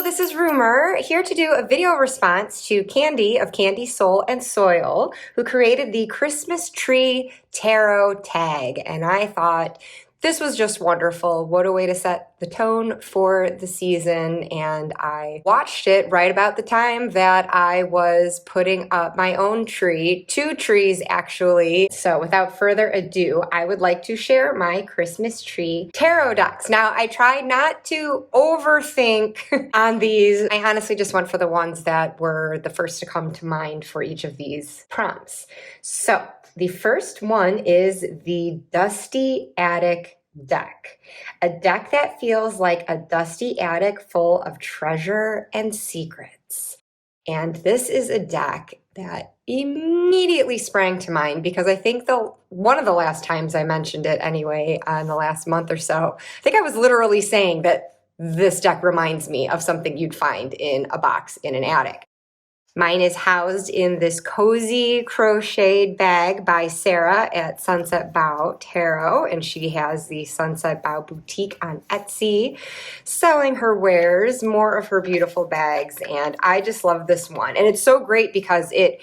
this is Rumor, here to do a video response to Candy of Candy, Soul, and Soil, who created the Christmas Tree Tarot tag. And I thought this was just wonderful. What a way to set the tone for the season. And I watched it right about the time that I was putting up my own tree, 2 trees actually. So without further ado, I would like to share my Christmas tree tarot decks. Now, I tried not to overthink on these. I honestly just went for the ones that were the first to come to mind for each of these prompts. So the first one is the Dusty Attic Deck, a deck that feels like a dusty attic full of treasure and secrets. And this is a deck that immediately sprang to mind because I think one of the last times I mentioned it anyway, in the last month or so, I think I was literally saying that this deck reminds me of something you'd find in a box in an attic. Mine is housed in this cozy crocheted bag by Sarah at Sunset Bow Tarot, and she has the Sunset Bow Boutique on Etsy, selling her wares, more of her beautiful bags, and I just love this one. And it's so great because it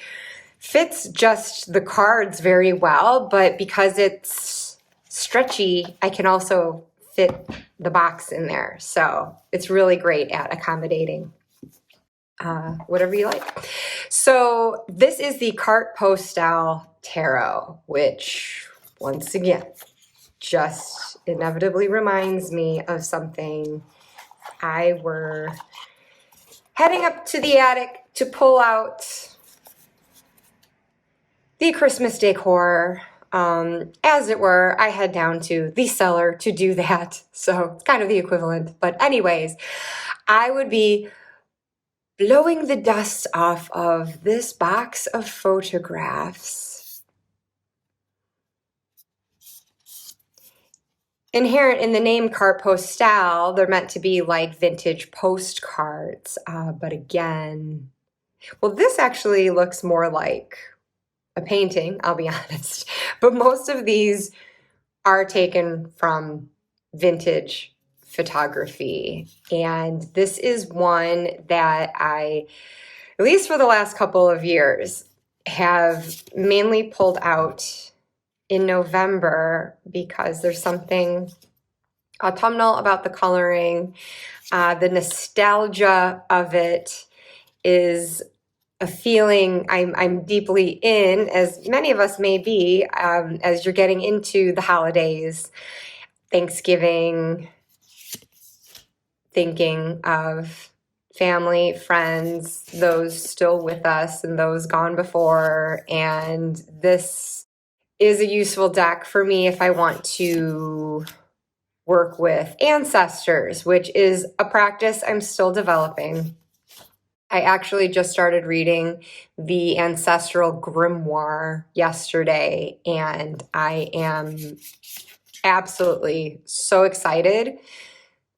fits just the cards very well, but because it's stretchy, I can also fit the box in there. So it's really great at accommodating whatever you like. So this is the Carte Postale Tarot, which once again just inevitably reminds me of something. I were heading up to the attic to pull out the Christmas decor. As it were, I head down to the cellar to do that. So it's kind of the equivalent. But anyways, I would be blowing the dust off of this box of photographs. Inherent in the name Carte Postale, they're meant to be like vintage postcards. But again, well, this actually looks more like a painting, I'll be honest. But most of these are taken from vintage photography, and this is one that I, at least for the last couple of years, have mainly pulled out in November because there's something autumnal about the coloring. The nostalgia of it is a feeling I'm deeply in, as many of us may be, as you're getting into the holidays, Thanksgiving, thinking of family, friends, those still with us and those gone before. And this is a useful deck for me if I want to work with ancestors, which is a practice I'm still developing. I actually just started reading the Ancestral Grimoire yesterday, and I am absolutely so excited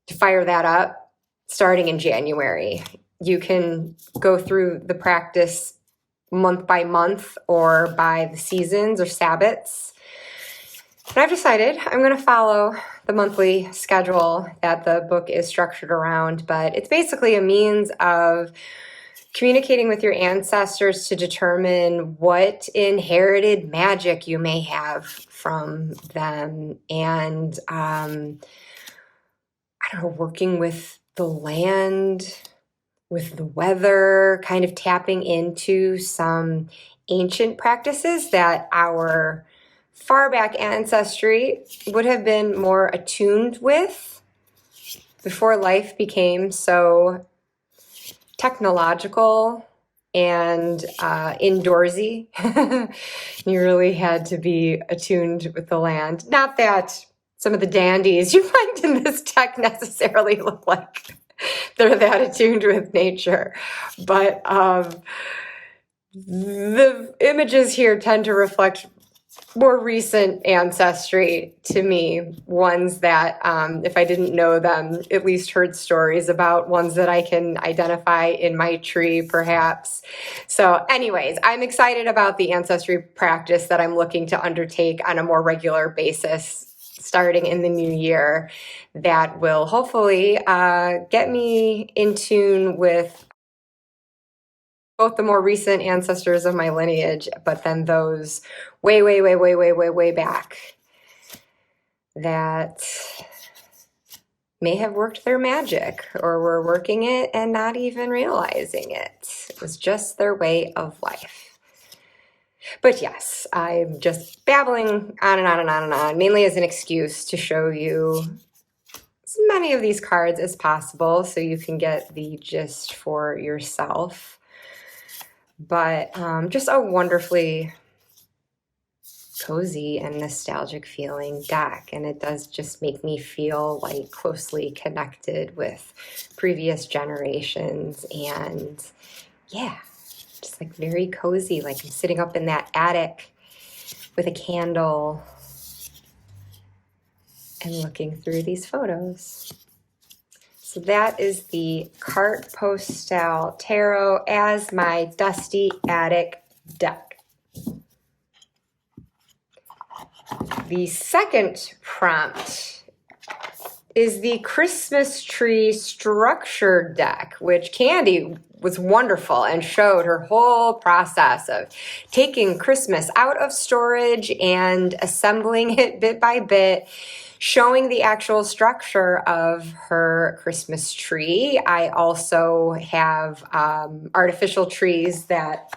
to fire that up starting in January. You can go through the practice month by month or by the seasons or Sabbats. And I've decided I'm going to follow the monthly schedule that the book is structured around, but it's basically a means of communicating with your ancestors to determine what inherited magic you may have from them, and I don't know, working with the land, with the weather, kind of tapping into some ancient practices that our far back ancestry would have been more attuned with before life became so technological and indoorsy. You really had to be attuned with the land. Not that some of the dandies you find in this deck necessarily look like they're that attuned with nature, but the images here tend to reflect more recent ancestry to me, ones that if I didn't know them, at least heard stories about, ones that I can identify in my tree perhaps. So anyways, I'm excited about the ancestry practice that I'm looking to undertake on a more regular basis starting in the new year that will hopefully get me in tune with both the more recent ancestors of my lineage, but then those way back that may have worked their magic or were working it and not even realizing it. It was just their way of life. But yes, I'm just babbling on and on and on and on, mainly as an excuse to show you as many of these cards as possible so you can get the gist for yourself. But just a wonderfully cozy and nostalgic feeling deck, and it does just make me feel like closely connected with previous generations, and yeah, just like very cozy, like I'm sitting up in that attic with a candle and looking through these photos. So that is the Carte Postale Tarot as my dusty attic deck. The second prompt is the Christmas Tree Structure Deck, which Candy was wonderful and showed her whole process of taking Christmas out of storage and assembling it bit by bit, showing the actual structure of her Christmas tree. I also have artificial trees that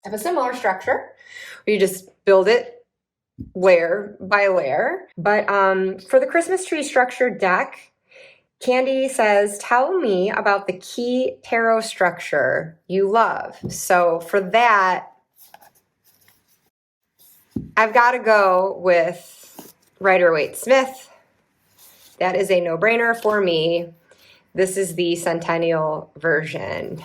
have a similar structure, where you just build it layer by layer. But for the Christmas Tree Structure Deck, Candy says, tell me about the key tarot structure you love. So for that, I've got to go with Rider-Waite-Smith. That is a no-brainer for me. This is the Centennial version,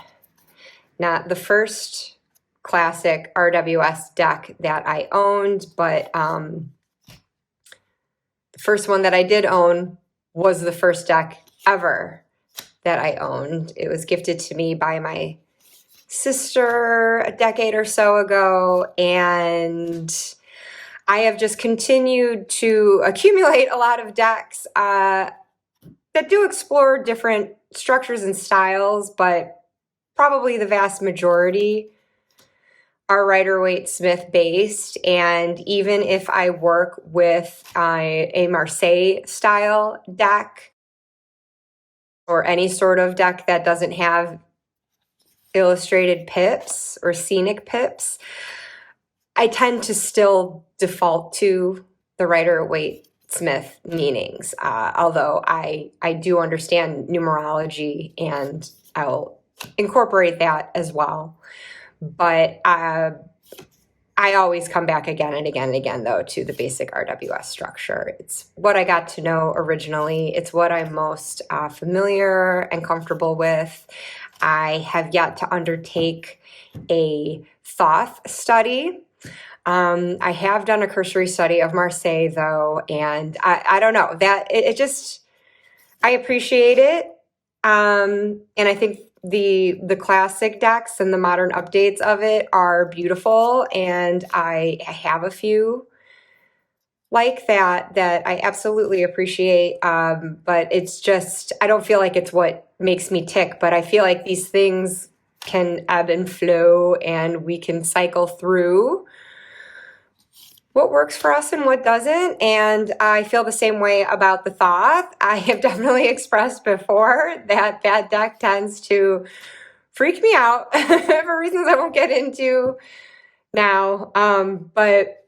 not the first classic RWS deck that I owned, but the first one that I did own was the first deck ever that I owned. It was gifted to me by my sister a decade or so ago, and I have just continued to accumulate a lot of decks that do explore different structures and styles, but probably the vast majority are Rider-Waite-Smith based. And even if I work with a Marseille style deck or any sort of deck that doesn't have illustrated pips or scenic pips, I tend to still default to the Rider-Waite-Smith meanings, although I do understand numerology and I'll incorporate that as well. But I always come back again and again and again, though, to the basic RWS structure. It's what I got to know originally. It's what I'm most familiar and comfortable with. I have yet to undertake a Thoth study. I have done a cursory study of Marseille, though, and I don't know, that it just, I appreciate it. And I think the classic decks and the modern updates of it are beautiful, and I have a few like that I absolutely appreciate, but it's just, I don't feel like it's what makes me tick, but I feel like these things can ebb and flow, and we can cycle through what works for us and what doesn't. And I feel the same way about the Thoth. I have definitely expressed before that that deck tends to freak me out for reasons I won't get into now. But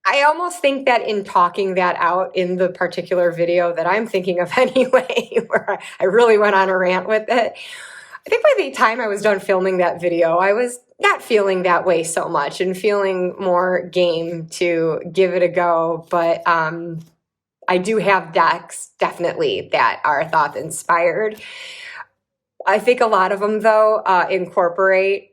I almost think that in talking that out in the particular video that I'm thinking of anyway, where I really went on a rant with it, I think by the time I was done filming that video, I was not feeling that way so much and feeling more game to give it a go. But I do have decks, definitely, that are Thoth inspired. I think a lot of them, though, incorporate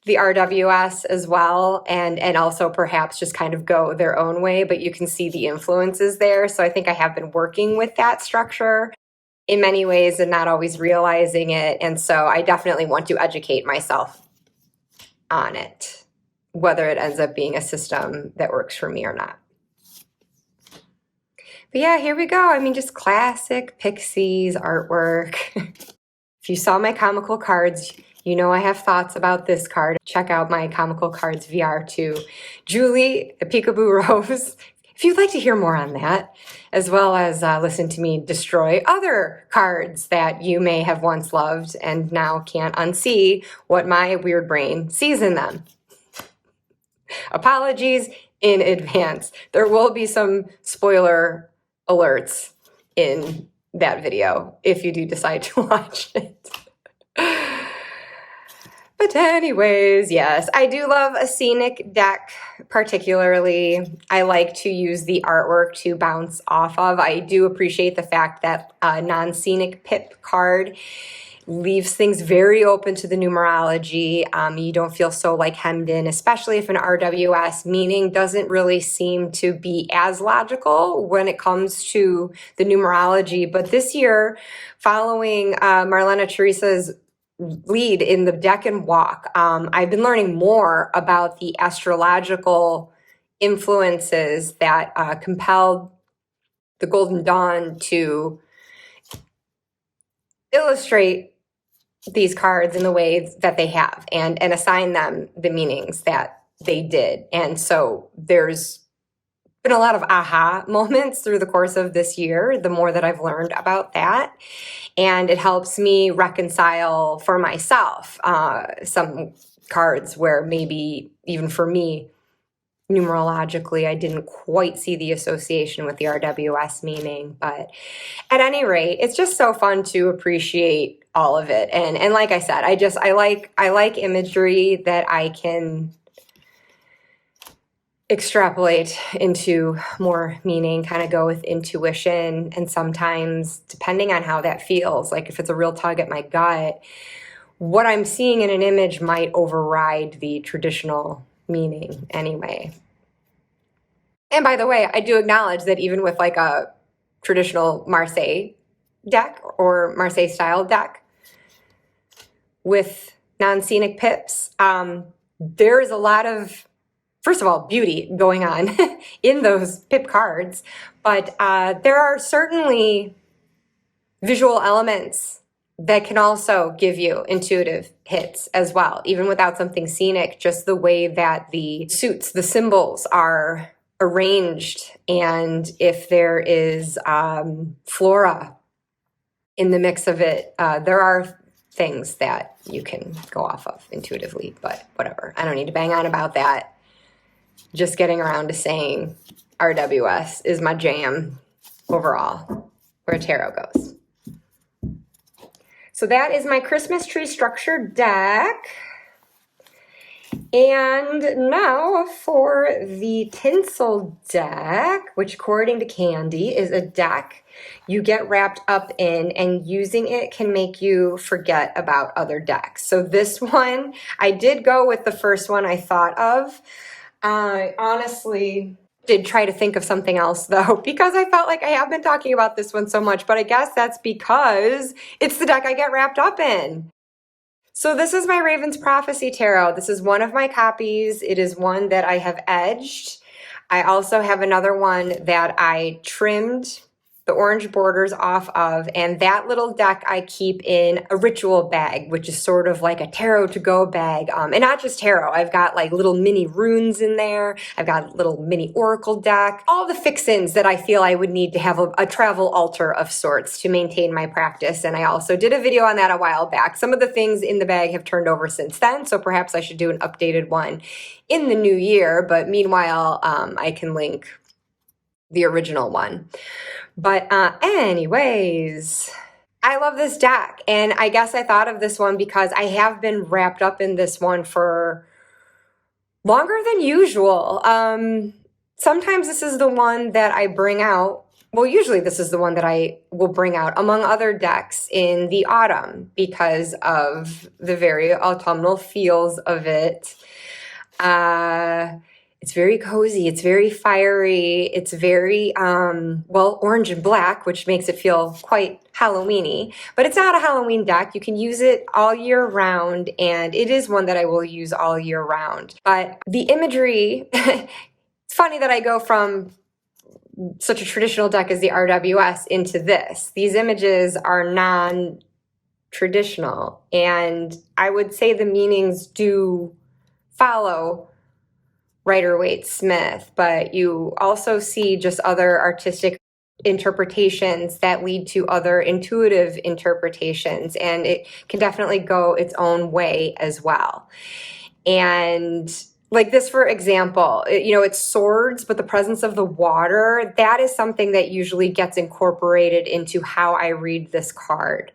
the RWS as well, and also perhaps just kind of go their own way, but you can see the influences there. So I think I have been working with that structure in many ways and not always realizing it. And so I definitely want to educate myself on it. whether it ends up being a system that works for me or not. But yeah, here we go. I mean, just classic Pixies artwork. If you saw my comical cards, you know I have thoughts about this card. Check out my comical cards VR too. Julie, the Peekaboo Rose, if you'd like to hear more on that, as well as listen to me destroy other cards that you may have once loved and now can't unsee what my weird brain sees in them. Apologies in advance. There will be some spoiler alerts in that video if you do decide to watch it. But anyways, yes, I do love a scenic deck particularly. I like to use the artwork to bounce off of. I do appreciate the fact that a non-scenic pip card leaves things very open to the numerology. You don't feel so like hemmed in, especially if an RWS meaning doesn't really seem to be as logical when it comes to the numerology. But this year, following Marlena Teresa's lead in the Deck and Walk, I've been learning more about the astrological influences that compelled the Golden Dawn to illustrate these cards in the way that they have and assign them the meanings that they did. And so there's been a lot of aha moments through the course of this year, the more that I've learned about that. And it helps me reconcile for myself some cards where maybe even for me, numerologically, I didn't quite see the association with the RWS meaning. But at any rate, it's just so fun to appreciate all of it. And like I said, I like imagery that I can extrapolate into more meaning, kind of go with intuition. And sometimes, depending on how that feels, like if it's a real tug at my gut, what I'm seeing in an image might override the traditional meaning anyway. And by the way, I do acknowledge that even with like a traditional Marseille deck or Marseille style deck with non-scenic pips, there is a lot of, first of all, beauty going on in those pip cards, but there are certainly visual elements that can also give you intuitive hits as well, even without something scenic, just the way that the suits, the symbols are arranged, and if there is flora in the mix of it, there are things that you can go off of intuitively, but whatever. I don't need to bang on about that. Just getting around to saying RWS is my jam overall, where tarot goes. So that is my Christmas tree structure deck. And now for the Tinsel Deck, which according to Candy is a deck you get wrapped up in, and using it can make you forget about other decks. So this one, I did go with the first one I thought of. I honestly did try to think of something else though, because I felt like I have been talking about this one so much, but I guess that's because it's the deck I get wrapped up in. So this is my Raven's Prophecy Tarot. This is one of my copies. It is one that I have edged. I also have another one that I trimmed the orange borders off of, and that little deck I keep in a ritual bag, which is sort of like a tarot to go bag. And not just tarot, I've got like little mini runes in there. I've got a little mini oracle deck, all the fix-ins that I feel I would need to have a travel altar of sorts to maintain my practice. And I also did a video on that a while back. Some of the things in the bag have turned over since then, so perhaps I should do an updated one in the new year. But meanwhile, I can link the original one. But anyways, I love this deck. And I guess I thought of this one because I have been wrapped up in this one for longer than usual. Sometimes this is the one that I bring out. Well, usually this is the one that I will bring out among other decks in the autumn because of the very autumnal feels of it. It's very cozy. It's very fiery. It's very, well, orange and black, which makes it feel quite Halloween-y. But it's not a Halloween deck. You can use it all year round, and it is one that I will use all year round. But the imagery, it's funny that I go from such a traditional deck as the RWS into this. These images are non-traditional, and I would say the meanings do follow Rider-Waite-Smith, but you also see just other artistic interpretations that lead to other intuitive interpretations, and it can definitely go its own way as well. And like this, for example, it's swords, but the presence of the water, that is something that usually gets incorporated into how I read this card.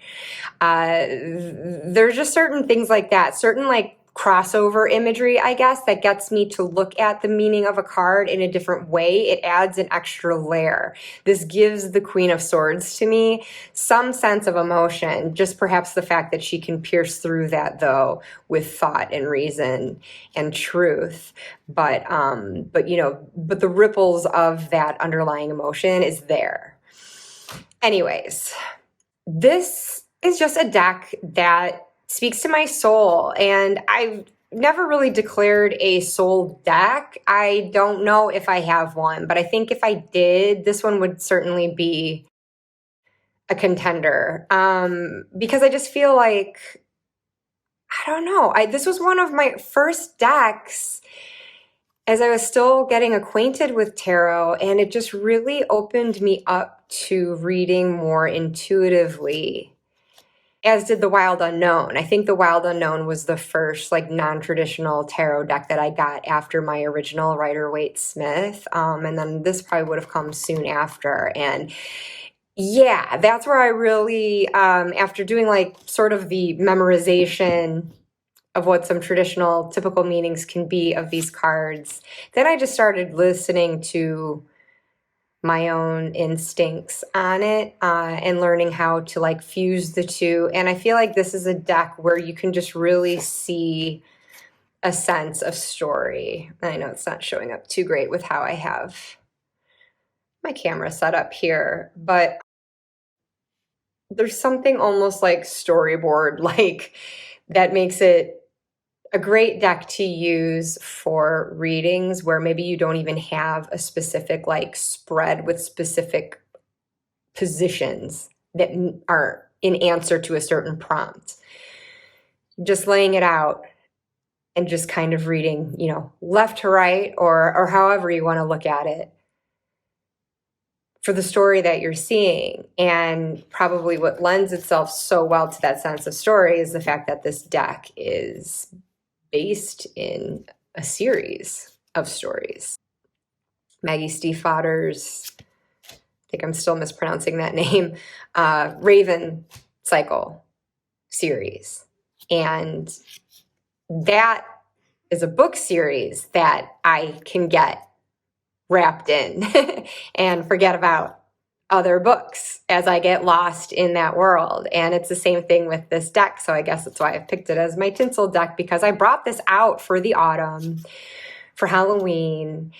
There's just certain things like that, certain like crossover imagery, I guess, that gets me to look at the meaning of a card in a different way. It adds an extra layer. This gives the Queen of Swords to me some sense of emotion, just perhaps the fact that she can pierce through that, though, with thought and reason and truth. But the ripples of that underlying emotion is there. Anyways, this is just a deck that speaks to my soul, and I've never really declared a soul deck. I don't know if I have one, but I think if I did, this one would certainly be a contender, because I just feel like, I don't know, this was one of my first decks as I was still getting acquainted with tarot, and it just really opened me up to reading more intuitively, as did the Wild Unknown. I think the Wild Unknown was the first like non-traditional tarot deck that I got after my original Rider-Waite-Smith. And then this probably would have come soon after. And yeah, that's where I really, after doing like sort of the memorization of what some traditional typical meanings can be of these cards, then I just started listening to my own instincts on it, and learning how to like fuse the two. And I feel like this is a deck where you can just really see a sense of story. I know it's not showing up too great with how I have my camera set up here, but there's something almost like storyboard like that makes it a great deck to use for readings where maybe you don't even have a specific like spread with specific positions that are in answer to a certain prompt. Just laying it out and just kind of reading, left to right or however you want to look at it for the story that you're seeing. And probably what lends itself so well to that sense of story is the fact that this deck is based in a series of stories. Maggie Stiefvater's, I think I'm still mispronouncing that name, Raven Cycle series. And that is a book series that I can get wrapped in and forget about other books as I get lost in that world. And it's the same thing with this deck. So I guess that's why I've picked it as my Tinsel deck, because I brought this out for the autumn, for Halloween.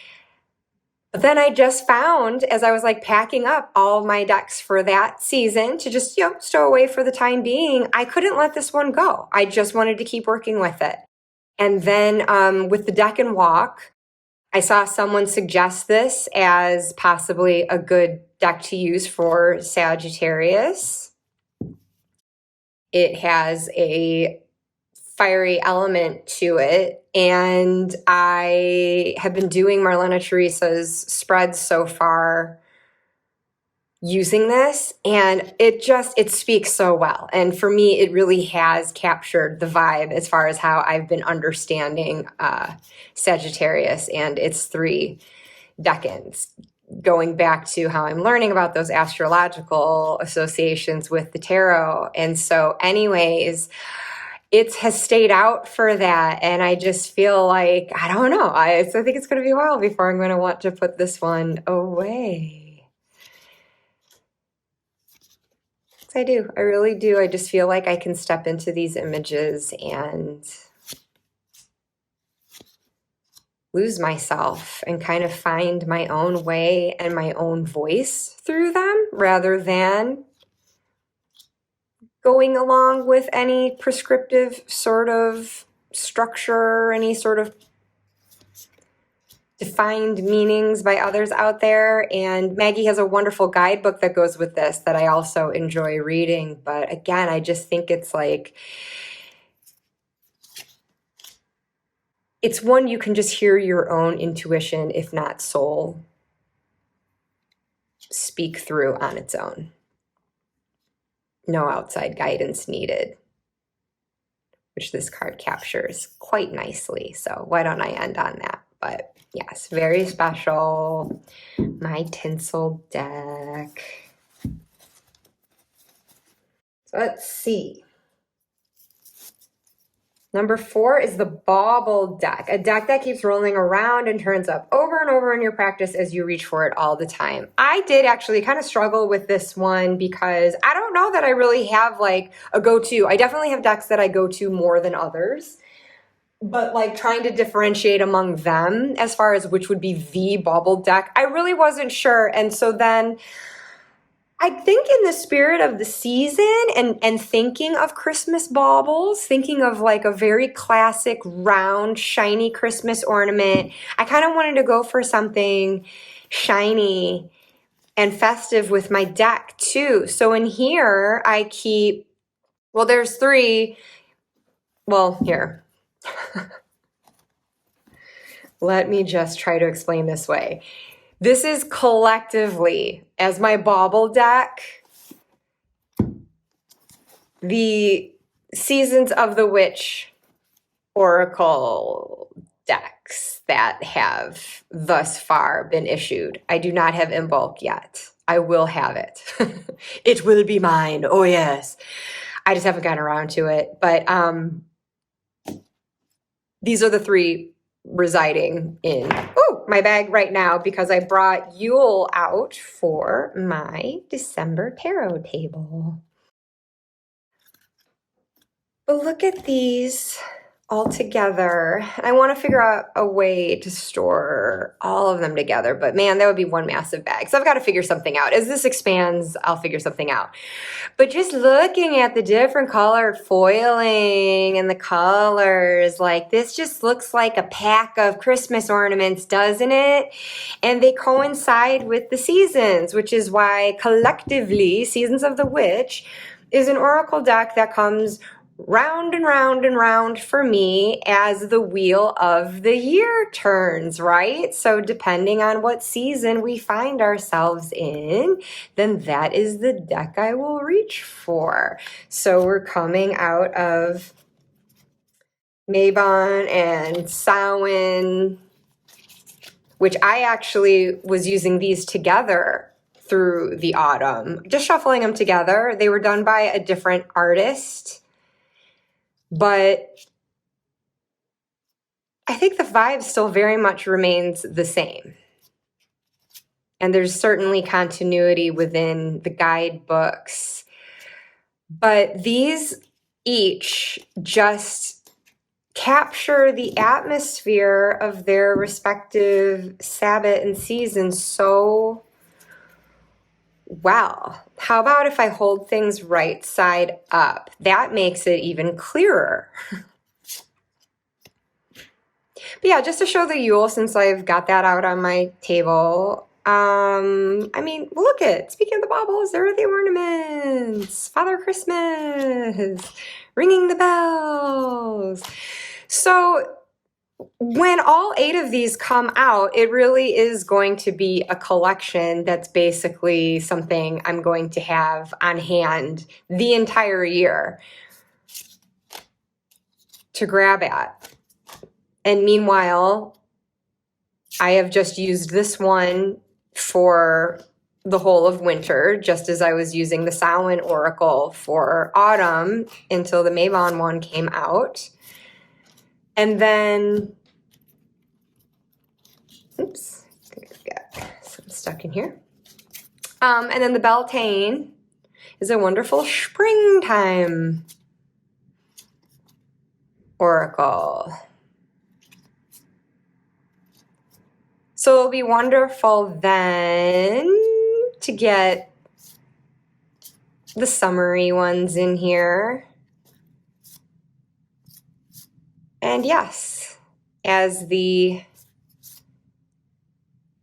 But then I just found, as I was like packing up all my decks for that season to just, stow away for the time being, I couldn't let this one go. I just wanted to keep working with it. And then with the Deck and Walk, I saw someone suggest this as possibly a good deck to use for Sagittarius. It has a fiery element to it, and I have been doing Marlena Teresa's spreads so far using this, and it speaks so well. And for me, it really has captured the vibe as far as how I've been understanding Sagittarius and its 3 decans, going back to how I'm learning about those astrological associations with the tarot. And so anyways, it has stayed out for that, and I just feel like, I don't know, I think it's going to be a while before I'm going to want to put this one away. I do. I really do. I just feel like I can step into these images and lose myself and kind of find my own way and my own voice through them rather than going along with any prescriptive sort of structure, any sort of defined meanings by others out there. And Maggie has a wonderful guidebook that goes with this that I also enjoy reading. But again, I just think it's like, it's one you can just hear your own intuition, if not soul, speak through on its own. No outside guidance needed, which this card captures quite nicely. So why don't I end on that? But yes, very special. My Tinsel Deck. So let's see. Number 4 is the Bauble Deck, a deck that keeps rolling around and turns up over and over in your practice as you reach for it all the time. I did actually kind of struggle with this one because I don't know that I really have like a go-to. I definitely have decks that I go to more than others, but like trying to differentiate among them as far as which would be the Bauble Deck, I really wasn't sure. And so then I think in the spirit of the season and thinking of Christmas baubles, thinking of like a very classic round, shiny Christmas ornament, I kind of wanted to go for something shiny and festive with my deck too. So in here I keep, well, there's 3, well, here. Let me just try to explain this way. This is collectively, as my Bauble Deck, the Seasons of the Witch Oracle decks that have thus far been issued. I do not have in bulk yet. I will have it. It will be mine. Oh, yes. I just haven't gotten around to it. But these are the 3 residing in my bag right now because I brought Yule out for my December tarot table. But look at these all together. I want to figure out a way to store all of them together, but man, that would be one massive bag. So I've got to figure something out. As this expands, I'll figure something out. But just looking at the different colored foiling and the colors, like this just looks like a pack of Christmas ornaments, doesn't it? And they coincide with the seasons, which is why collectively Seasons of the Witch is an oracle deck that comes round and round and round for me as the wheel of the year turns, right? So depending on what season we find ourselves in, then that is the deck I will reach for. So we're coming out of Mabon and Samhain, which I actually was using these together through the autumn, just shuffling them together. They were done by a different artist, but I think the vibe still very much remains the same. And there's certainly continuity within the guidebooks. But these each just capture the atmosphere of their respective Sabbath and season so well. How about if I hold things right side up? That makes it even clearer. But yeah, just to show the Yule, since I've got that out on my table. I mean, look at, speaking of the baubles, there are the ornaments. Father Christmas, ringing the bells. So when all 8 of these come out, it really is going to be a collection that's basically something I'm going to have on hand the entire year to grab at. And meanwhile, I have just used this one for the whole of winter, just as I was using the Samhain Oracle for autumn until the Mabon one came out. And then, oops, I think I've got some stuck in here. And then the Beltane is a wonderful springtime oracle. So it'll be wonderful then to get the summery ones in here. And yes, as the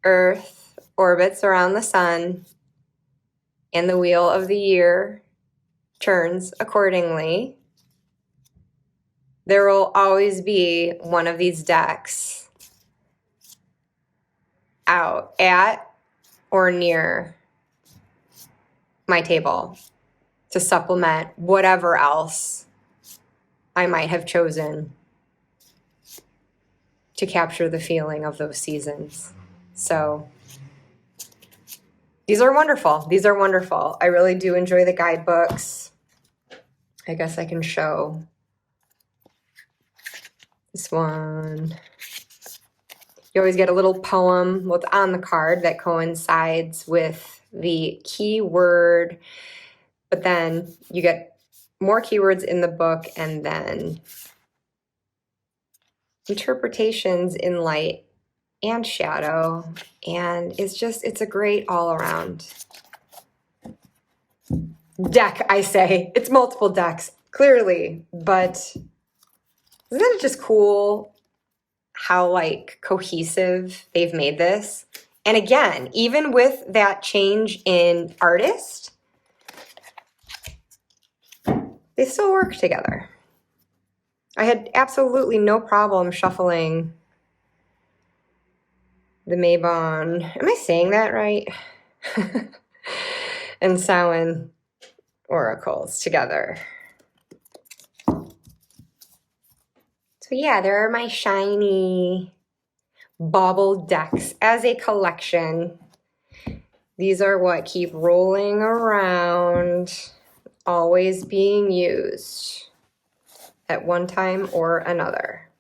Earth orbits around the sun and the wheel of the year turns accordingly, there will always be one of these decks out at or near my table to supplement whatever else I might have chosen to capture the feeling of those seasons. So these are wonderful. These are wonderful. I really do enjoy the guidebooks. I guess I can show this one. You always get a little poem what's on the card that coincides with the keyword, but then you get more keywords in the book and then interpretations in light and shadow, and it's a great all-around deck, I say. It's multiple decks, clearly, but isn't it just cool how like cohesive they've made this? And again, even with that change in artist, they still work together. I had absolutely no problem shuffling the Mabon, am I saying that right? And Samhain oracles together. So yeah, there are my shiny Bauble decks as a collection. These are what keep rolling around, always being used at one time or another.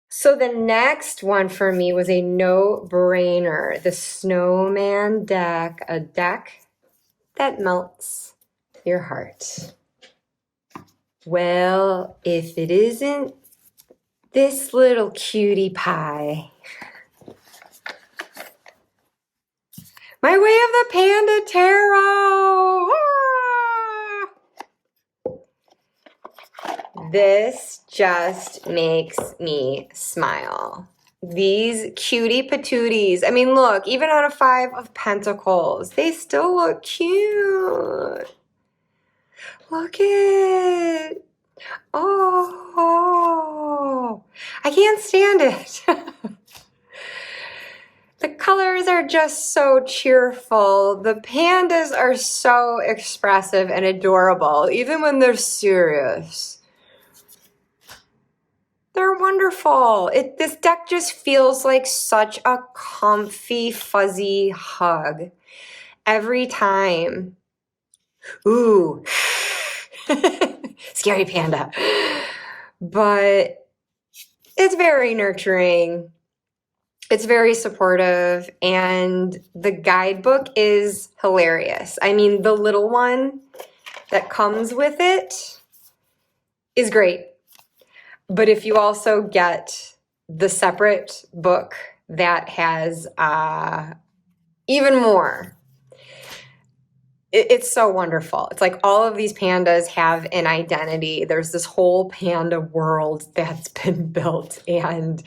So the next one for me was a no-brainer, the Snowman Deck, a deck that melts your heart. Well, if it isn't this little cutie pie. My Way of the Panda Tarot! Ah! This just makes me smile. These cutie patooties. I mean, look, even on a 5 of Pentacles, they still look cute. Look it. Oh, I can't stand it. The colors are just so cheerful. The pandas are so expressive and adorable, even when they're serious. They're wonderful. This deck just feels like such a comfy, fuzzy hug every time. Ooh, scary panda. But it's very nurturing. It's very supportive, and the guidebook is hilarious. I mean, the little one that comes with it is great. But if you also get the separate book that has even more, it's so wonderful. It's like all of these pandas have an identity. There's this whole panda world that's been built, and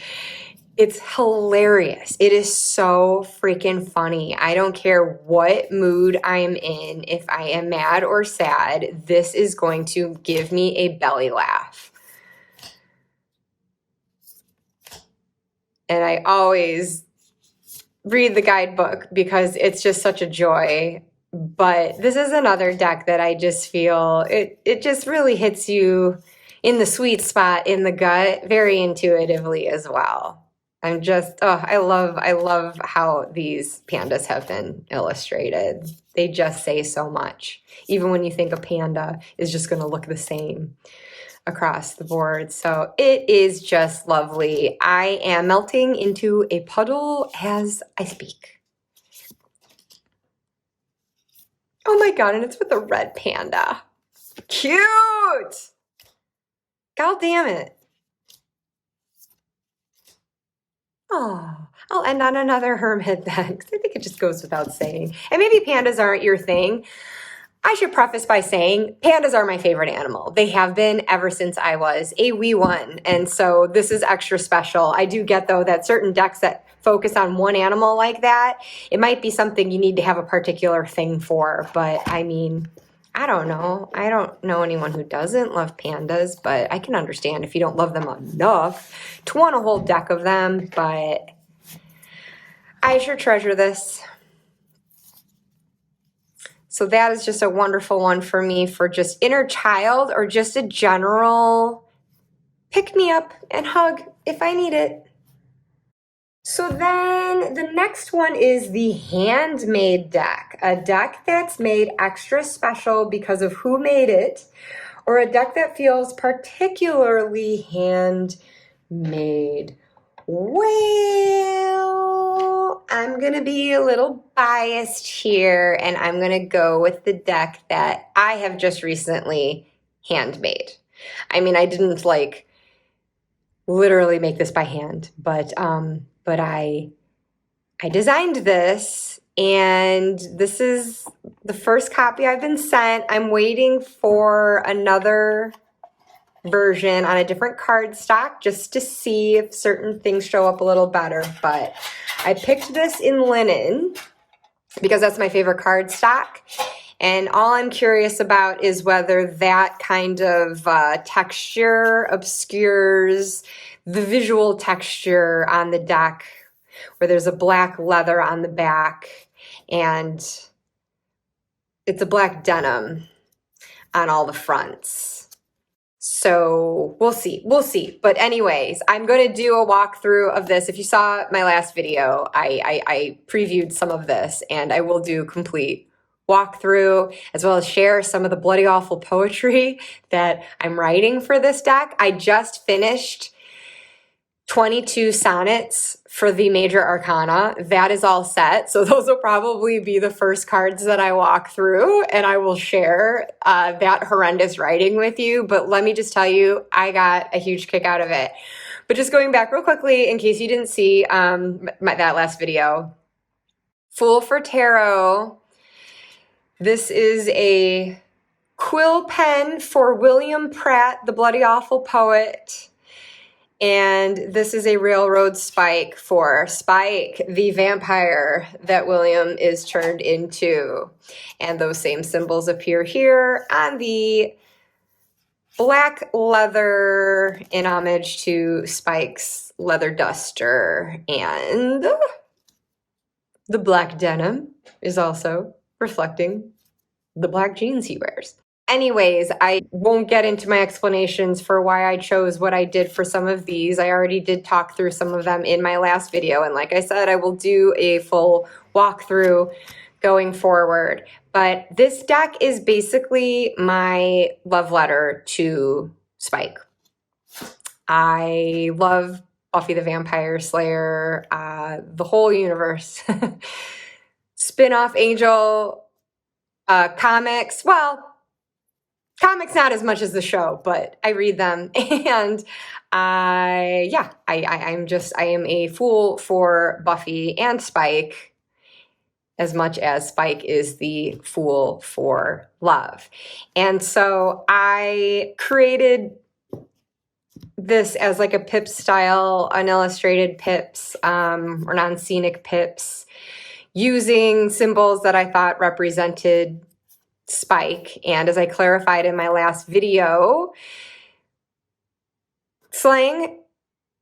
it's hilarious. It is so freaking funny. I don't care what mood I'm in. If I am mad or sad, this is going to give me a belly laugh. And I always read the guidebook because it's just such a joy. But this is another deck that I just feel, it just really hits you in the sweet spot in the gut very intuitively as well. I'm just, I love how these pandas have been illustrated. They just say so much. Even when you think a panda is just going to look the same across the board. So it is just lovely. I am melting into a puddle as I speak. Oh my God, and it's with a red panda. Cute! God damn it. Oh, I'll end on another hermit then, 'cause I think it just goes without saying. And maybe pandas aren't your thing. I should preface by saying pandas are my favorite animal. They have been ever since I was a wee one. And so this is extra special. I do get, though, that certain decks that focus on one animal like that, it might be something you need to have a particular thing for. But I mean, I don't know. I don't know anyone who doesn't love pandas, but I can understand if you don't love them enough to want a whole deck of them. But I sure treasure this. So that is just a wonderful one for me for just inner child or just a general pick me up and hug if I need it. So then the next one is the Handmade Deck, a deck that's made extra special because of who made it, or a deck that feels particularly handmade. Well, I'm going to be a little biased here, and I'm going to go with the deck that I have just recently handmade. I mean, I didn't like literally make this by hand, but I designed this, and this is the first copy I've been sent. I'm waiting for another version on a different cardstock just to see if certain things show up a little better. But I picked this in linen because that's my favorite cardstock. And all I'm curious about is whether that kind of texture obscures the visual texture on the deck, where there's a black leather on the back and it's a black denim on all the fronts. So we'll see. But anyways, I'm going to do a walkthrough of this. If you saw my last video, I previewed some of this, and I will do complete walkthrough as well as share some of the bloody awful poetry that I'm writing for this deck. I just finished 22 sonnets for the major arcana. That is all set. So those will probably be the first cards that I walk through, and I will share that horrendous writing with you. But let me just tell you, I got a huge kick out of it. But just going back real quickly, in case you didn't see that last video, Fool for Tarot. This is a quill pen for William Pratt, the bloody awful poet. And this is a railroad spike for Spike, the vampire that William is turned into. And those same symbols appear here on the black leather in homage to Spike's leather duster. And the black denim is also reflecting the black jeans he wears. Anyways, I won't get into my explanations for why I chose what I did for some of these. I already did talk through some of them in my last video. And like I said, I will do a full walkthrough going forward. But this deck is basically my love letter to Spike. I love Buffy the Vampire Slayer, the whole universe. Spin-off Angel comics. Well, comics not as much as the show, but I read them, and I am a fool for Buffy and Spike as much as Spike is the fool for love. And so I created this as like a pip style, unillustrated pips, or non-scenic pips, using symbols that I thought represented Spike. And as I clarified in my last video, slang,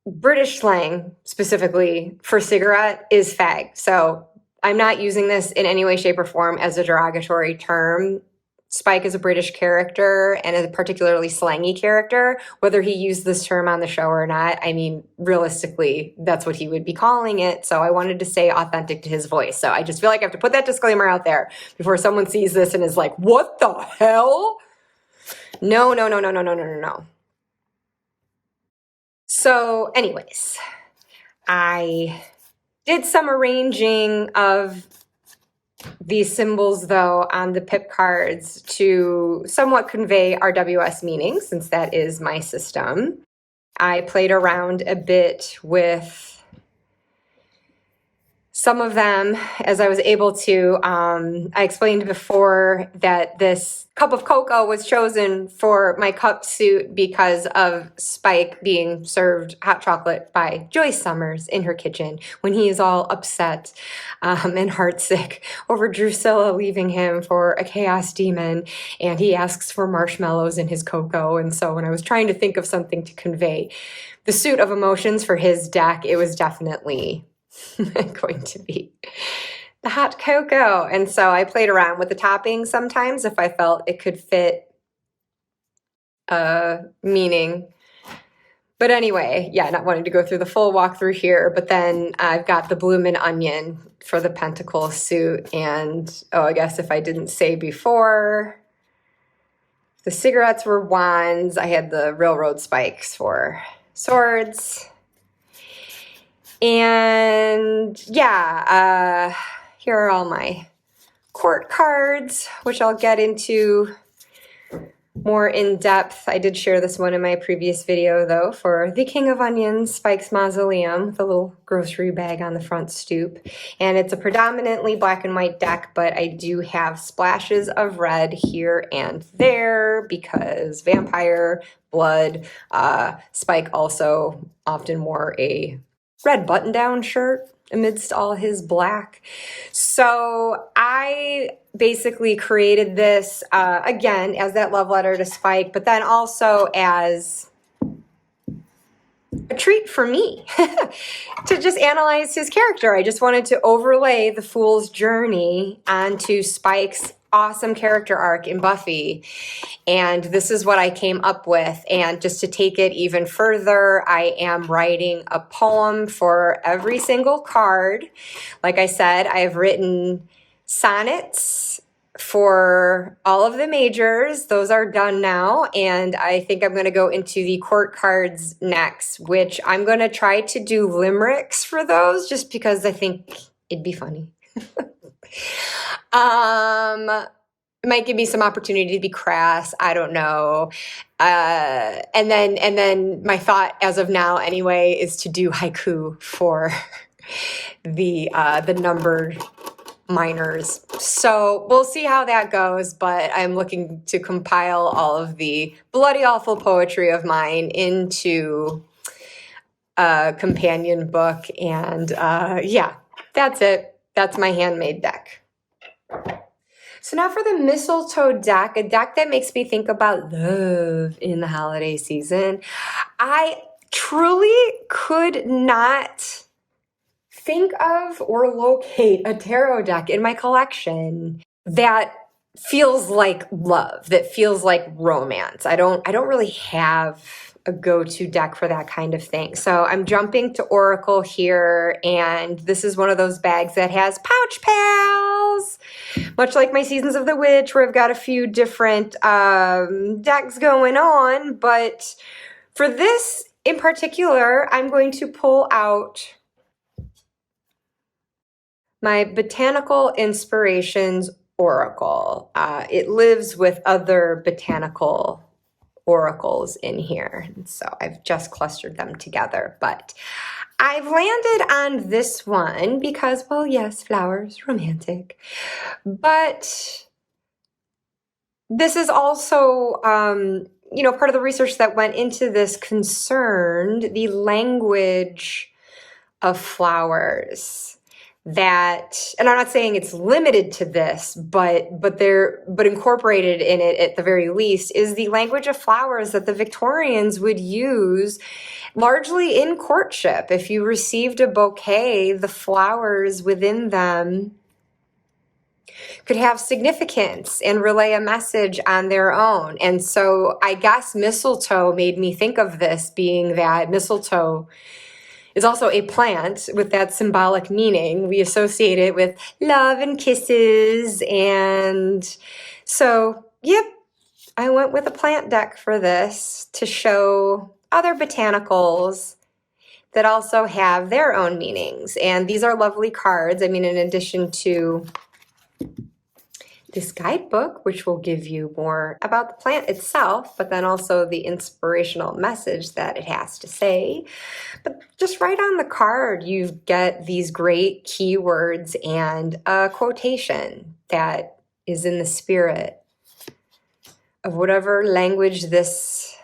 British slang specifically for cigarette, is fag. So I'm not using this in any way, shape, or form as a derogatory term. Spike is a British character and a particularly slangy character. Whether he used this term on the show or not, I mean, realistically, that's what he would be calling it. So I wanted to stay authentic to his voice. So I just feel like I have to put that disclaimer out there before someone sees this and is like, what the hell? No. So anyways, I did some arranging of these symbols, though, on the pip cards to somewhat convey RWS meaning, since that is my system. I played around a bit with Some of them, as I was able to, I explained before that this cup of cocoa was chosen for my cup suit because of Spike being served hot chocolate by Joyce Summers in her kitchen when he is all upset and heartsick over Drusilla leaving him for a chaos demon, and he asks for marshmallows in his cocoa. And so when I was trying to think of something to convey the suit of emotions for his deck, it was definitely going to be the hot cocoa. And so I played around with the toppings sometimes if I felt it could fit a meaning. But anyway, yeah, not wanting to go through the full walkthrough here, but then I've got the bloomin' onion for the pentacle suit. And oh, I guess if I didn't say before, the cigarettes were wands. I had the railroad spikes for swords. And yeah, here are all my court cards, which I'll get into more in depth. I did share this one in my previous video though, for the King of Onions, Spike's Mausoleum, with a little grocery bag on the front stoop. And it's a predominantly black and white deck, but I do have splashes of red here and there because vampire, blood, Spike also often wore a red button-down shirt amidst all his black. So I basically created this, again, as that love letter to Spike, but then also as a treat for me to just analyze his character. I just wanted to overlay the Fool's Journey onto Spike's awesome character arc in Buffy. And this is what I came up with. And just to take it even further, I am writing a poem for every single card. Like I said, I've written sonnets for all of the majors. Those are done now. And I think I'm going to go into the court cards next, which I'm going to try to do limericks for those just because I think it'd be funny. It might give me some opportunity to be crass. I don't know. And then my thought as of now anyway is to do haiku for the numbered minors. So we'll see how that goes, but I'm looking to compile all of the bloody awful poetry of mine into a companion book. And yeah, that's it. That's my handmade deck. So now for the Mistletoe Deck, a deck that makes me think about love in the holiday season. I truly could not think of or locate a tarot deck in my collection that feels like love, that feels like romance. I don't really have a go-to deck for that kind of thing. So I'm jumping to Oracle here, and this is one of those bags that has pouch pals, much like my Seasons of the Witch, where I've got a few different decks going on. But for this in particular, I'm going to pull out my Botanical Inspirations Oracle. It lives with other botanical oracles in here, and so I've just clustered them together. But I've landed on this one because, well, yes, flowers, romantic. But this is also, you know, part of the research that went into this concerned the language of flowers. That, and I'm not saying it's limited to this, but incorporated in it at the very least is the language of flowers that the Victorians would use largely in courtship. If you received a bouquet, the flowers within them could have significance and relay a message on their own. And so I guess mistletoe made me think of this, being that mistletoe is also a plant with that symbolic meaning. We associate it with love and kisses. And so, yep, I went with a plant deck for this to show other botanicals that also have their own meanings. And these are lovely cards. I mean, in addition to this guidebook, which will give you more about the plant itself, but then also the inspirational message that it has to say. But just right on the card, you get these great keywords and a quotation that is in the spirit of whatever language this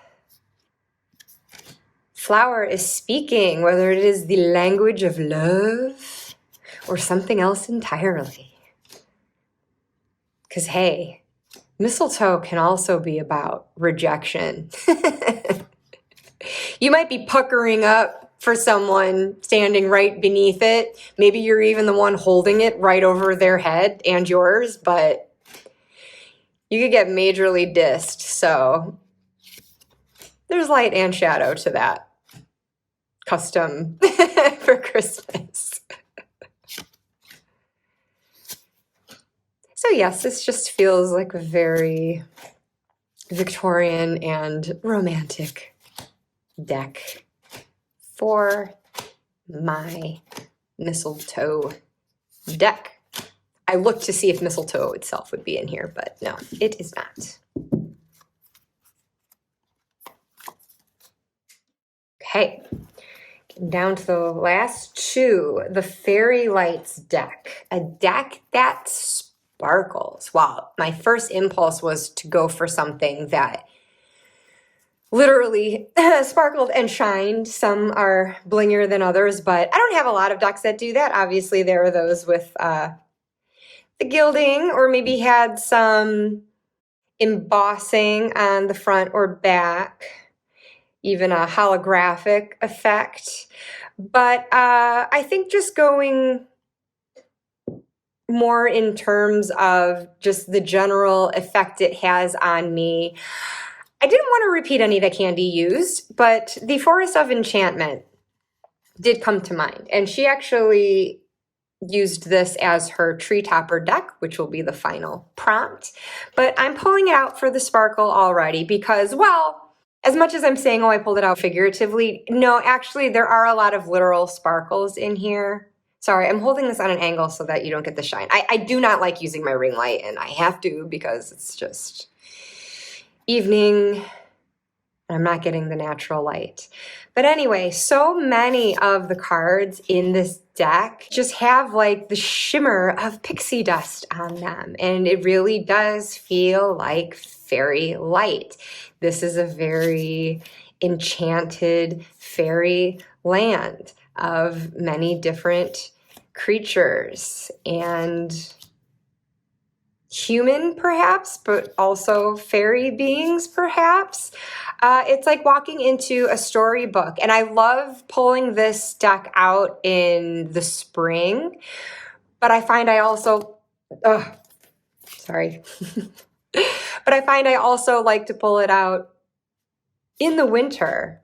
flower is speaking, whether it is the language of love or something else entirely. Because, hey, mistletoe can also be about rejection. You might be puckering up for someone standing right beneath it. Maybe you're even the one holding it right over their head and yours, but you could get majorly dissed. So there's light and shadow to that custom for Christmas. So yes, this just feels like a very Victorian and romantic deck for my Mistletoe deck. I looked to see if mistletoe itself would be in here, but no, it is not. Okay, getting down to the last two, the Fairy Lights deck, a deck that sparkles. Wow, my first impulse was to go for something that literally sparkled and shined. Some are blingier than others, but I don't have a lot of decks that do that. Obviously, there are those with the gilding or maybe had some embossing on the front or back, even a holographic effect. But I think just going more in terms of just the general effect it has on me. I didn't want to repeat any that Candy used, but the Forest of Enchantment did come to mind. And she actually used this as her tree topper deck, which will be the final prompt. But I'm pulling it out for the sparkle already because, well, as much as I'm saying, oh, I pulled it out figuratively, no, actually, there are a lot of literal sparkles in here. Sorry, I'm holding this on an angle so that you don't get the shine. I do not like using my ring light, and I have to because it's just evening and I'm not getting the natural light. But anyway, so many of the cards in this deck just have like the shimmer of pixie dust on them, and it really does feel like fairy light. This is a very enchanted fairy land of many different creatures and human perhaps, but also fairy beings perhaps. It's like walking into a storybook, and I love pulling this deck out in the spring, but I find I also, sorry, but I find I also like to pull it out in the winter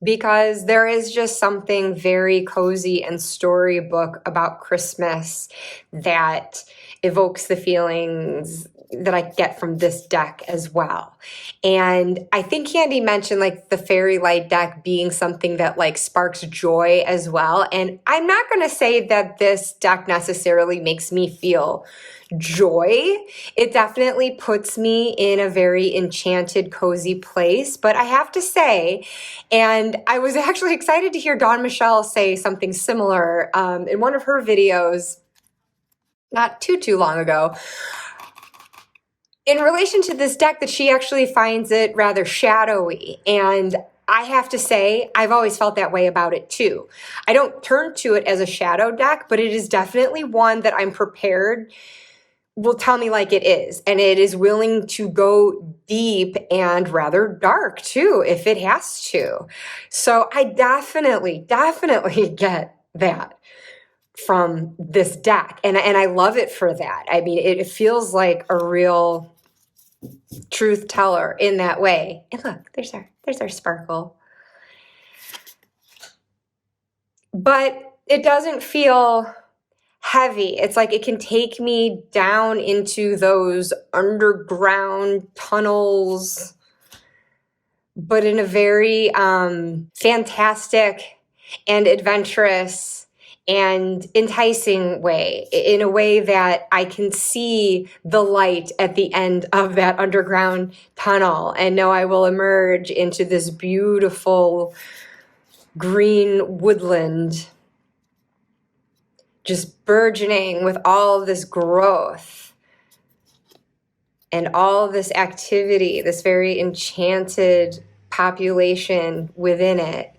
because there is just something very cozy and storybook about Christmas that evokes the feelings that I get from this deck as well. And I think Candy mentioned like the Fairy Light deck being something that like sparks joy as well. And I'm not going to say that this deck necessarily makes me feel joy. It definitely puts me in a very enchanted, cozy place. But I have to say, and I was actually excited to hear Dawn Michelle say something similar in one of her videos not too long ago, in relation to this deck, that she actually finds it rather shadowy. And I have to say, I've always felt that way about it too. I don't turn to it as a shadow deck, but it is definitely one that I'm prepared will tell me like it is. And it is willing to go deep and rather dark too, if it has to. So I definitely get that from this deck. And I love it for that. I mean, it feels like a real truth teller in that way. And look, there's our sparkle. But it doesn't feel heavy. It's like it can take me down into those underground tunnels, but in a very fantastic and adventurous and enticing way, in a way that I can see the light at the end of that underground tunnel and know I will emerge into this beautiful green woodland, just burgeoning with all of this growth and all of this activity, this very enchanted population within it.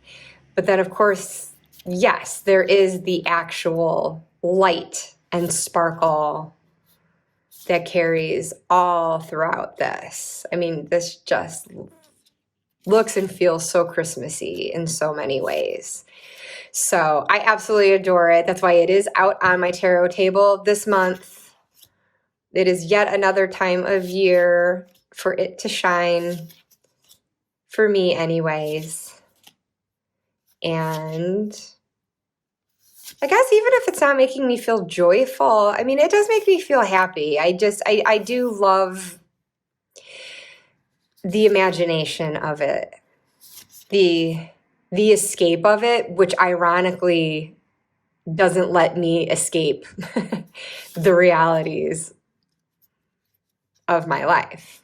But then, of course, yes, there is the actual light and sparkle that carries all throughout this. I mean, this just looks and feels so Christmassy in so many ways. So I absolutely adore it. That's why it is out on my tarot table this month. It is yet another time of year for it to shine, for me anyways. And I guess even if it's not making me feel joyful, I mean, it does make me feel happy. I do love the imagination of it, the escape of it, which ironically doesn't let me escape the realities of my life,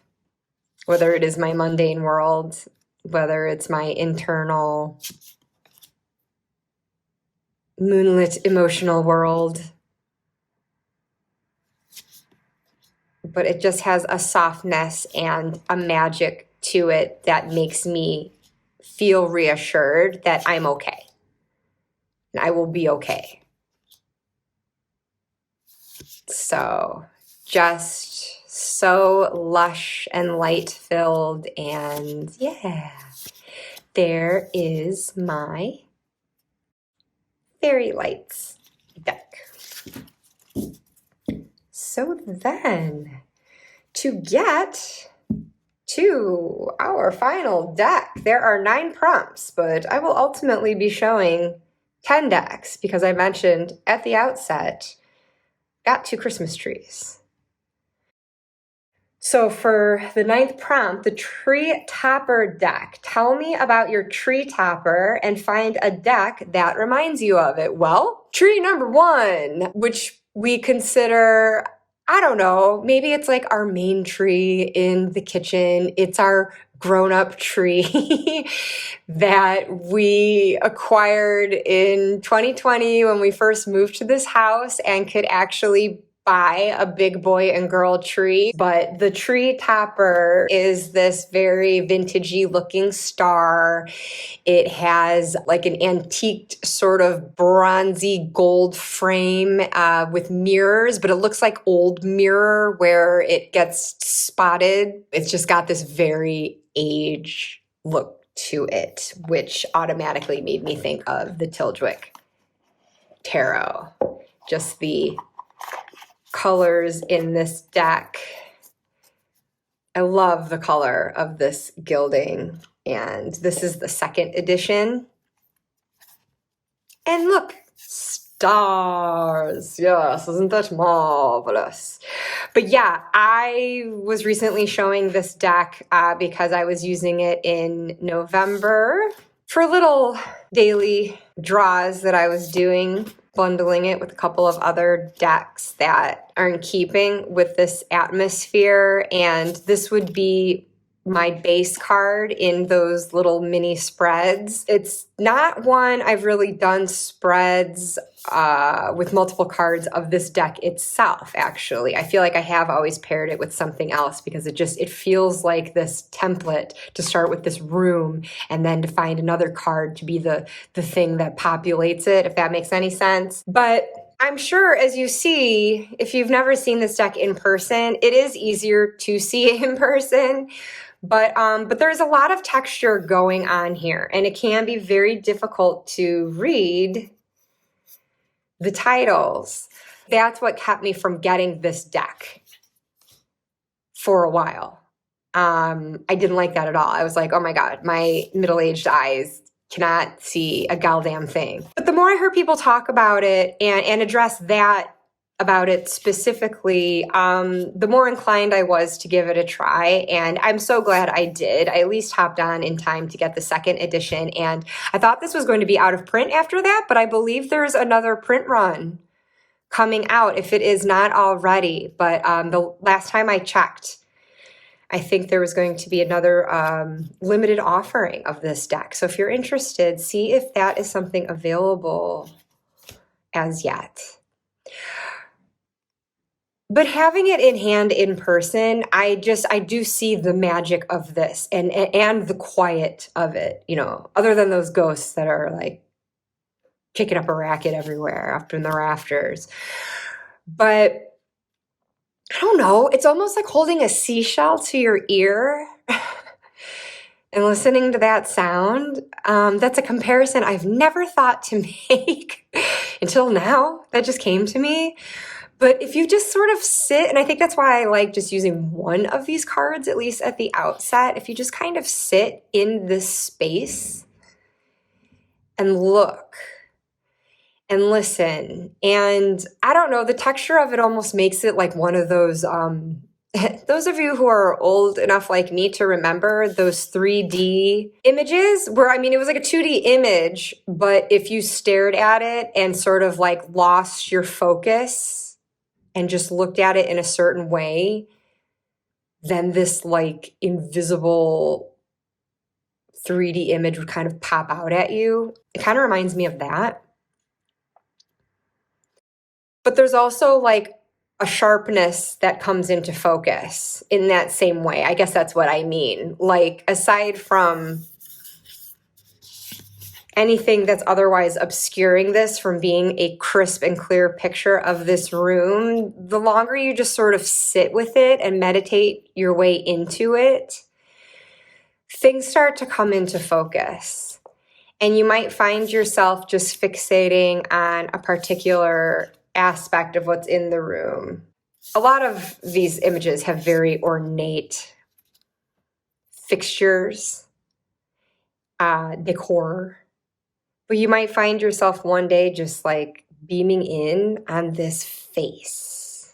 whether it is my mundane world, whether it's my internal moonlit emotional world. But it just has a softness and a magic to it that makes me feel reassured that I'm okay. And I will be okay. So just so lush and light-filled, and yeah, there is my Fairy Lights deck. So then, to get to our final deck, there are 9 prompts, but I will ultimately be showing 10 decks because I mentioned at the outset, got 2 Christmas trees. So for the 9th prompt, the Tree Topper deck. Tell me about your tree topper and find a deck that reminds you of it. Well, tree number 1, which we consider, I don't know, maybe it's like our main tree in the kitchen. It's our grown-up tree that we acquired in 2020 when we first moved to this house and could actually buy a big boy and girl tree. But the tree topper is this very vintagey looking star. It has like an antiqued sort of bronzy gold frame with mirrors, but it looks like old mirror where it gets spotted. It's just got this very age look to it, which automatically made me think of the Tildwick Tarot. Just the colors in this deck. I love the color of this gilding, and this is the 2nd edition. And look, stars. Yes, isn't that marvelous? But yeah, I was recently showing this deck because I was using it in November for little daily draws that I was doing, bundling it with a couple of other decks that are in keeping with this atmosphere. And this would be my base card in those little mini spreads. It's not one I've really done spreads with multiple cards of this deck itself, actually. I feel like I have always paired it with something else because it feels like this template to start with this room and then to find another card to be the thing that populates it, if that makes any sense. But I'm sure, as you see, if you've never seen this deck in person, it is easier to see it in person. But there's a lot of texture going on here, and it can be very difficult to read the titles. That's what kept me from getting this deck for a while. I didn't like that at all. I was like, oh my God, my middle-aged eyes cannot see a goddamn thing. But the more I heard people talk about it and address that about it specifically, the more inclined I was to give it a try. And I'm so glad I did. I at least hopped on in time to get the second edition. And I thought this was going to be out of print after that, but I believe there's another print run coming out if it is not already. But the last time I checked, I think there was going to be another limited offering of this deck. So if you're interested, see if that is something available as yet. But having it in hand in person, I do see the magic of this and the quiet of it, you know, other than those ghosts that are like kicking up a racket everywhere up in the rafters. But I don't know, it's almost like holding a seashell to your ear and listening to that sound. That's a comparison I've never thought to make until now. That just came to me. But if you just sort of sit, and I think that's why I like just using one of these cards, at least at the outset, if you just kind of sit in this space and look and listen, and I don't know, the texture of it almost makes it like one of those, those of you who are old enough like me to remember those 3D images where, I mean, it was like a 2D image, but if you stared at it and sort of like lost your focus and just looked at it in a certain way, then this like invisible 3D image would kind of pop out at you. It kind of reminds me of that. But there's also like a sharpness that comes into focus in that same way. I guess that's what I mean. Like, aside from anything that's otherwise obscuring this from being a crisp and clear picture of this room, the longer you just sort of sit with it and meditate your way into it, things start to come into focus. And you might find yourself just fixating on a particular aspect of what's in the room. A lot of these images have very ornate fixtures, decor. But you might find yourself one day just like beaming in on this face.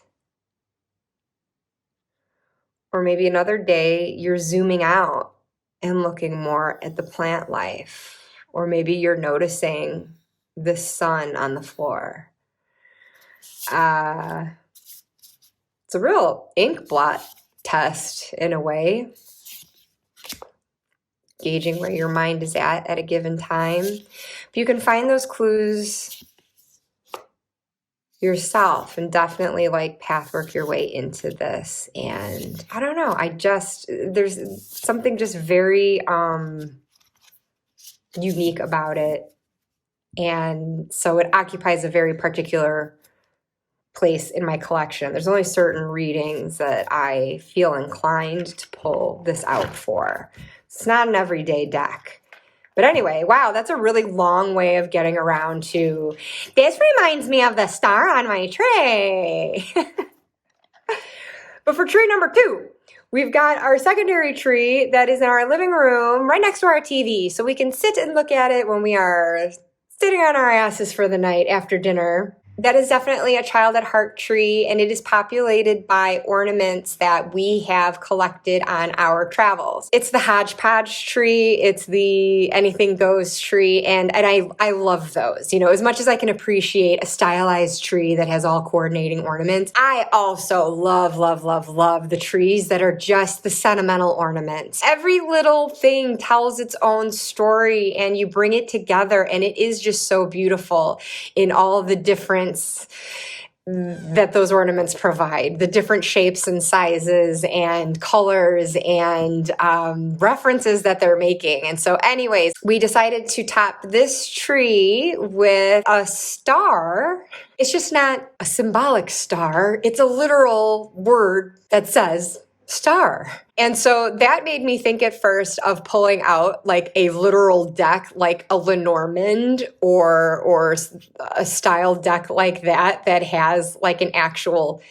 Or maybe another day you're zooming out and looking more at the plant life. Or maybe you're noticing the sun on the floor. It's a real ink blot test in a way, gauging where your mind is at a given time. But you can find those clues yourself and definitely like pathwork your way into this. And I don't know, there's something just very unique about it. And so it occupies a very particular place in my collection. There's only certain readings that I feel inclined to pull this out for. It's not an everyday deck. But anyway, wow, that's a really long way of getting around to, this reminds me of the star on my tray. But for tree number 2, we've got our secondary tree that is in our living room right next to our TV. So we can sit and look at it when we are sitting on our asses for the night after dinner. That is definitely a child at heart tree, and it is populated by ornaments that we have collected on our travels. It's the hodgepodge tree, it's the anything goes tree, and I love those. You know, as much as I can appreciate a stylized tree that has all coordinating ornaments, I also love the trees that are just the sentimental ornaments. Every little thing tells its own story, and you bring it together, and it is just so beautiful in all the different that those ornaments provide, the different shapes and sizes and colors and references that they're making. And so anyways, we decided to top this tree with a star. It's just not a symbolic star. It's a literal word that says star. And so that made me think at first of pulling out like a literal deck, like a Lenormand or a style deck like that has like an actual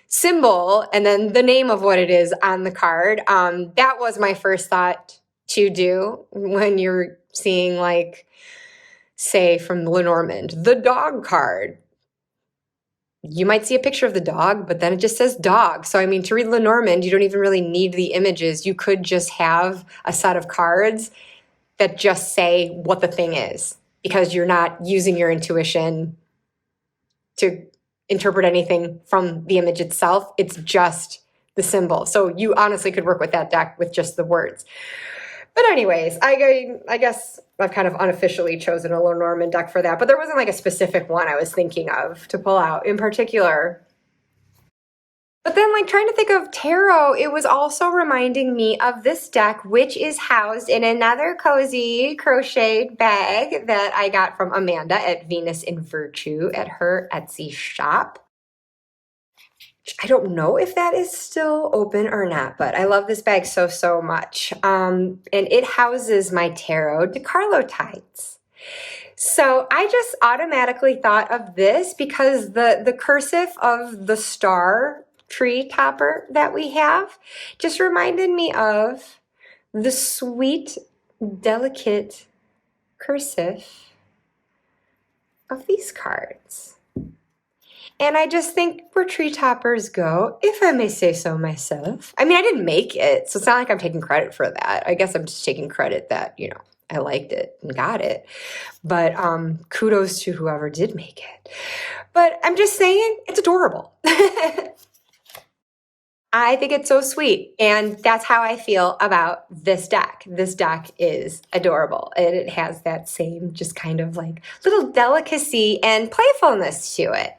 symbol and then the name of what it is on the card. That was my first thought to do when you're seeing like, say from Lenormand, the dog card. you might see a picture of the dog, but then it just says dog. So, I mean, to read Lenormand, you don't even really need the images. You could just have a set of cards that just say what the thing is, because you're not using your intuition to interpret anything from the image itself. It's just the symbol. So you honestly could work with that deck with just the words. But anyways, I guess I've kind of unofficially chosen a Lenormand deck for that, but there wasn't like a specific one I was thinking of to pull out in particular. But then, like, trying to think of tarot, it was also reminding me of this deck, which is housed in another cozy crocheted bag that I got from Amanda at Venus in Virtue at her Etsy shop. I don't know if that is still open or not, but I love this bag so, so much. And it houses my tarot decarlotides. So I just automatically thought of this because the cursive of the star tree topper that we have just reminded me of the sweet, delicate cursive of these cards. And I just think where tree toppers go, if I may say so myself. I mean, I didn't make it, so it's not like I'm taking credit for that. I guess I'm just taking credit that, you know, I liked it and got it. But kudos to whoever did make it. But I'm just saying, it's adorable. I think it's so sweet, and that's how I feel about this deck. This deck is adorable, and it has that same just kind of like little delicacy and playfulness to it.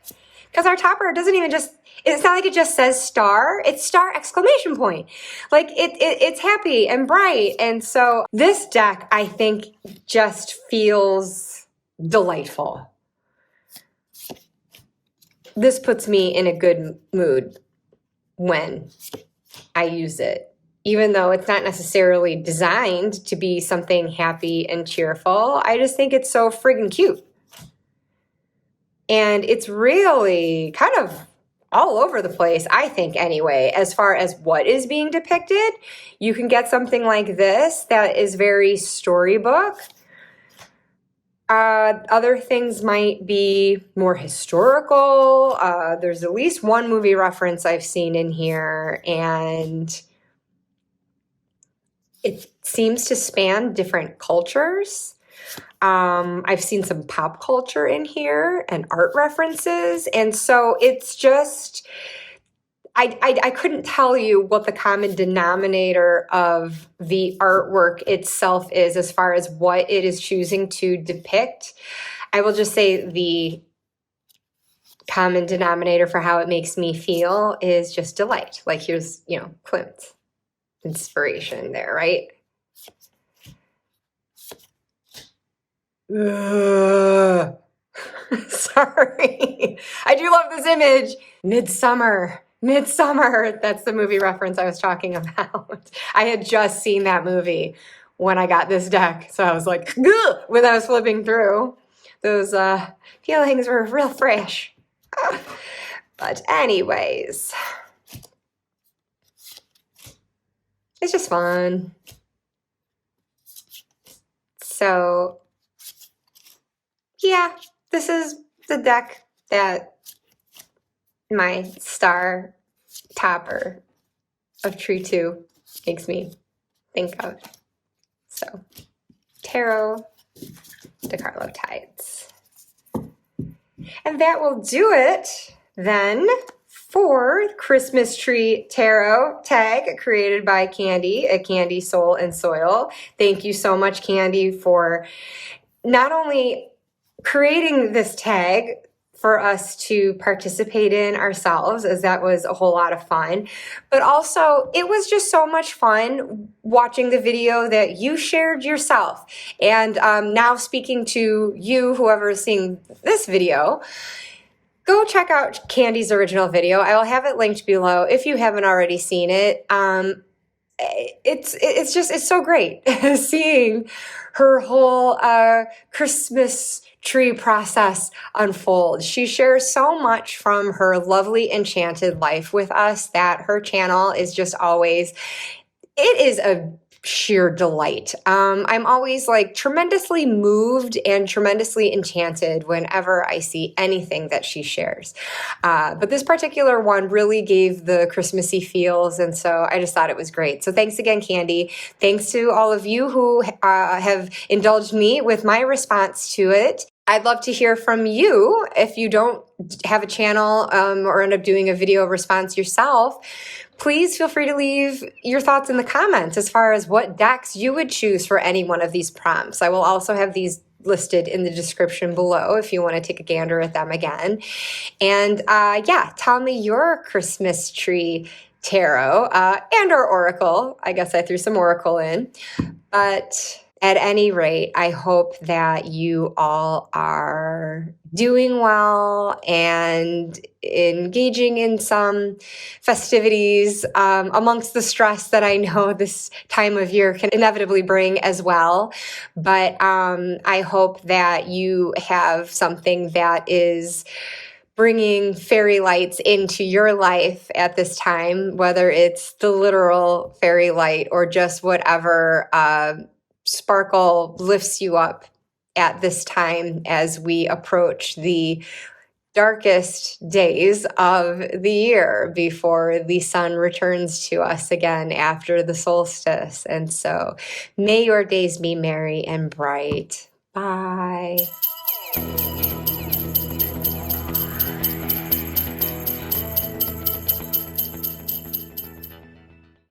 Because our topper doesn't even just, it's not like it just says star, it's star exclamation point. Like it's happy and bright. And so this deck, I think, just feels delightful. This puts me in a good mood when I use it, even though it's not necessarily designed to be something happy and cheerful. I just think it's so friggin' cute. And it's really kind of all over the place, I think, anyway, as far as what is being depicted. You can get something like this that is very storybook. Other things might be more historical. There's at least one movie reference I've seen in here, and it seems to span different cultures. I've seen some pop culture in here and art references. And so it's just, I couldn't tell you what the common denominator of the artwork itself is as far as what it is choosing to depict. I will just say the common denominator for how it makes me feel is just delight. Like here's, you know, Klimt's inspiration there, right? Sorry. I do love this image. Midsummer. That's the movie reference I was talking about. I had just seen that movie when I got this deck. So I was like, ugh, when I was flipping through. Those feelings were real fresh. But anyways, it's just fun. So yeah, this is the deck that my star topper of Tree 2 makes me think of. So, Tarot decarlotides. And that will do it then for Christmas Tree Tarot tag created by Candy at Candy Soul and Soil. Thank you so much, Candy, for not only creating this tag for us to participate in ourselves, as that was a whole lot of fun, but also it was just so much fun watching the video that you shared yourself. And now speaking to you, whoever is seeing this video, go check out Candy's original video. I will have it linked below if you haven't already seen it. It's so great seeing her whole Christmas tree process unfold. She shares so much from her lovely enchanted life with us that her channel is just always, it is a sheer delight. I'm always like tremendously moved and tremendously enchanted whenever I see anything that she shares. But this particular one really gave the Christmassy feels, and so I just thought it was great. So thanks again, Candy. Thanks to all of you who have indulged me with my response to it. I'd love to hear from you if you don't have a channel or end up doing a video response yourself. Please feel free to leave your thoughts in the comments as far as what decks you would choose for any one of these prompts. I will also have these listed in the description below if you want to take a gander at them again. And yeah, tell me your Christmas tree tarot and or oracle. I guess I threw some oracle in. But at any rate, I hope that you all are doing well and engaging in some festivities amongst the stress that I know this time of year can inevitably bring as well. But I hope that you have something that is bringing fairy lights into your life at this time, whether it's the literal fairy light or just whatever sparkle lifts you up at this time as we approach the darkest days of the year before the sun returns to us again after the solstice. And so may your days be merry and bright. Bye.